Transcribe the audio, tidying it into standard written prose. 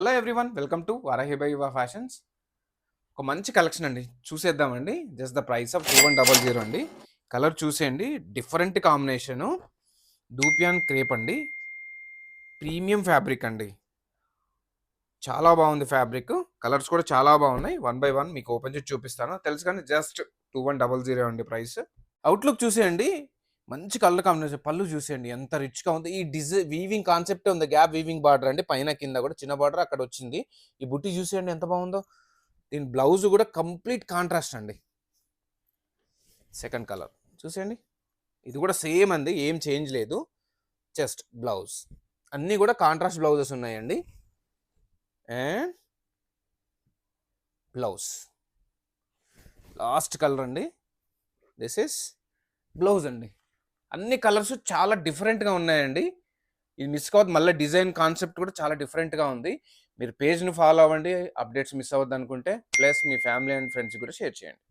Hello everyone, welcome to Varahi by యువ fashions. ఒక మంచి కలెక్షన్ అండి, చూసేద్దామండి. జస్ట్ ద ప్రైస్ ఆఫ్ 2100 అండి. కలర్ చూసేయండి, డిఫరెంట్ కాంబినేషను. డూపియాన్ క్రేప్ అండి, ప్రీమియం ఫ్యాబ్రిక్ అండి. చాలా బాగుంది ఫ్యాబ్రిక్. కలర్స్ కూడా చాలా బాగున్నాయి. వన్ బై వన్ మీకు ఓపెన్ చేసి చూపిస్తాను. తెలుసు కానీ జస్ట్ 2100 అండి ప్రైస్. అవుట్లుక్ చూసేయండి, మంచి కలర్ కాంబినేషన్. పళ్ళు చూసేయండి ఎంత రిచ్గా ఉంది. ఈ వీవింగ్ కాన్సెప్ట్ ఉంది, గ్యాప్ వీవింగ్ బార్డర్ అండి. పైన కింద కూడా చిన్న బార్డర్ అక్కడ వచ్చింది. ఈ బుట్టి చూసేయండి ఎంత బాగుందో. దీని బ్లౌజ్ కూడా కంప్లీట్ కాంట్రాస్ట్ అండి. సెకండ్ కలర్ చూసేయండి, ఇది కూడా సేమ్ అండి, ఏం చేంజ్ లేదు. జస్ట్ బ్లౌజ్ అన్నీ కూడా కాంట్రాస్ట్ బ్లౌజెస్ ఉన్నాయండి. అండ్ బ్లౌజ్ లాస్ట్ కలర్ అండి. దిస్ ఇస్ బ్లౌజ్ అండి. అన్ని కలర్స్ చాలా డిఫరెంట్గా ఉన్నాయండి. ఇది మిస్ కావద్దు. మళ్ళీ డిజైన్ కాన్సెప్ట్ కూడా చాలా డిఫరెంట్గా ఉంది. మీరు పేజ్ని ఫాలో అవ్వండి, అప్డేట్స్ మిస్ అవ్వద్దు అనుకుంటే. Plus me family and friends కూడా షేర్ చేయండి.